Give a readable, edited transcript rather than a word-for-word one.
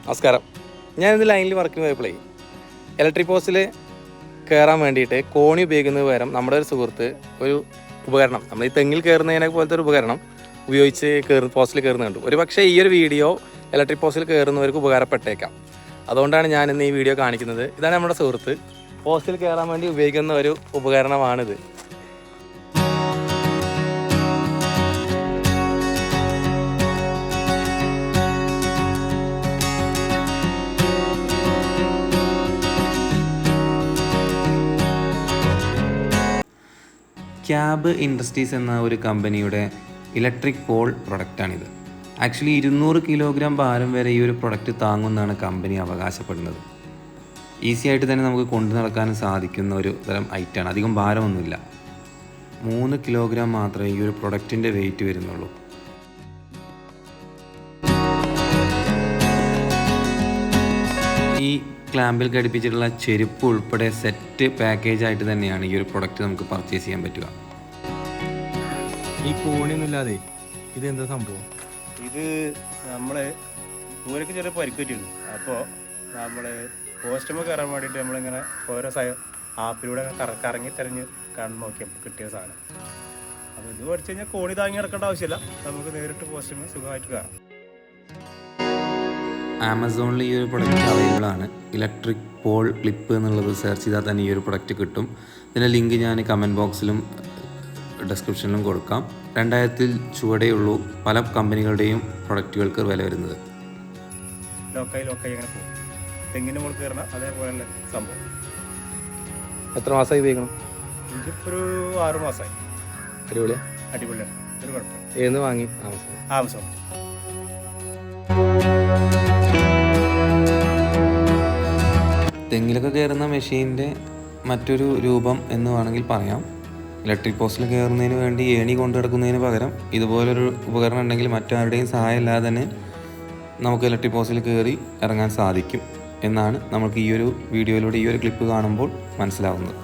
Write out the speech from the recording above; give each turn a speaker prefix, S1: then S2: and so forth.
S1: നമസ്കാരം. ഞാനിത് ലൈനിൽ വർക്കിന് പോയപ്പോഴേ ഇലക്ട്രിക് പോസ്റ്റിൽ കയറാൻ വേണ്ടിയിട്ട് കോണി ഉപയോഗിക്കുന്നത് പകരം നമ്മുടെ ഒരു സുഹൃത്ത് ഒരു ഉപകരണം, നമ്മൾ ഈ തെങ്ങിൽ കയറുന്നതിനെ പോലത്തെ ഒരു ഉപകരണം ഉപയോഗിച്ച് പോസ്റ്റിൽ കയറുന്നുണ്ട്. ഒരു പക്ഷേ ഈ ഒരു വീഡിയോ ഇലക്ട്രിക് പോസ്റ്റിൽ കയറുന്നവർക്ക് ഉപകാരപ്പെട്ടേക്കാം. അതുകൊണ്ടാണ് ഞാനിന്ന് ഈ വീഡിയോ കാണിക്കുന്നത്. ഇതാണ് നമ്മുടെ സുഹൃത്ത് പോസ്റ്റിൽ കയറാൻ വേണ്ടി ഉപയോഗിക്കുന്ന ഒരു ഉപകരണമാണിത്.
S2: ക്യാബ് ഇൻഡസ്ട്രീസ് എന്ന ഒരു കമ്പനിയുടെ ഇലക്ട്രിക് പോൾ പ്രൊഡക്റ്റാണിത്. ആക്ച്വലി 200 കിലോഗ്രാം ഭാരം വരെ ഈ ഒരു പ്രൊഡക്റ്റ് താങ്ങുമെന്നാണ് കമ്പനി അവകാശപ്പെടുന്നത്. ഈസി ആയിട്ട് തന്നെ നമുക്ക് കൊണ്ടു നടക്കാനും സാധിക്കുന്ന ഒരു തരം ഐറ്റമാണ്. അധികം ഭാരമൊന്നുമില്ല. 3 കിലോഗ്രാം മാത്രമേ ഈ ഒരു പ്രൊഡക്റ്റിൻ്റെ വെയിറ്റ് വരുന്നുള്ളൂ. ഈ ക്ലാമ്പിൽ ഘടിപ്പിച്ചിട്ടുള്ള ചെരുപ്പ് ഉൾപ്പെടെ സെറ്റ് പാക്കേജ് ആയിട്ട് തന്നെയാണ് ഈ ഒരു പ്രൊഡക്റ്റ് നമുക്ക് പർച്ചേസ് ചെയ്യാൻ പറ്റുക.
S1: ഈ കോണിയൊന്നുമില്ലാതെ ഇത് എന്താ സംഭവം?
S3: ഇത് നമ്മള് ദൂരക്ക് ചെറിയ പരിക്കുപറ്റിയിരുന്നു. അപ്പോൾ നമ്മൾ പോസ്റ്റുമ്പോൾ കയറാൻ വേണ്ടിയിട്ട് നമ്മളിങ്ങനെ ഓരോ ആപ്പിലൂടെ കറങ്ങി തിരഞ്ഞ് നോക്കിയപ്പോൾ കിട്ടിയ സാധനം. അപ്പോൾ ഇത് പഠിച്ചു കഴിഞ്ഞാൽ കോണി താങ്ങി കിടക്കേണ്ട ആവശ്യമില്ല, നമുക്ക് നേരിട്ട് പോസ്റ്റുമ്പോൾ സുഖമായിട്ട് കയറാം.
S2: ആമസോണിൽ ഈ ഒരു പ്രൊഡക്റ്റ് അവൈലബിൾ ആണ്. ഇലക്ട്രിക് പോൾ ക്ലിപ്പ് എന്നുള്ളത് സെർച്ച് ചെയ്താൽ തന്നെ ഈ ഒരു പ്രൊഡക്റ്റ് കിട്ടും. ഇതിൻ്റെ ലിങ്ക് ഞാൻ കമൻറ്റ് ബോക്സിലും ഡിസ്ക്രിപ്ഷനിലും കൊടുക്കാം. 2000 ചുവടെയുള്ളൂ പല കമ്പനികളുടെയും പ്രൊഡക്റ്റുകൾക്ക് വില വരുന്നത്.
S3: ലോക്കായി അങ്ങനെ പോകും. തെങ്ങിൻ്റെ മുകളിൽ കയറണം, അതേപോലെ സംഭവം.
S1: എത്ര മാസമായി ഉപയോഗിക്കണം?
S3: ഇതിപ്പോൾ ഒരു 6 മാസമായി. അടിപൊളിയാണ്, ഒരു കുഴപ്പമില്ല.
S1: ഏന്ന് വാങ്ങി?
S3: ആമസോൺ.
S2: തെങ്ങിലൊക്കെ കയറുന്ന മെഷീൻ്റെ മറ്റൊരു രൂപം എന്ന് വേണമെങ്കിൽ പറയാം. ഇലക്ട്രിക് പോസ്റ്റിൽ കയറുന്നതിന് വേണ്ടി ഏണി കൊണ്ടു കിടക്കുന്നതിന് പകരം ഇതുപോലൊരു ഉപകരണം ഉണ്ടെങ്കിൽ മറ്റാരുടെയും സഹായം ഇല്ലാതെ തന്നെ നമുക്ക് ഇലക്ട്രിക് പോസ്റ്റിൽ കയറി ഇറങ്ങാൻ സാധിക്കും എന്നാണ് നമുക്ക് ഈ ഒരു വീഡിയോയിലൂടെ ഈ ഒരു ക്ലിപ്പ് കാണുമ്പോൾ മനസ്സിലാവുന്നത്.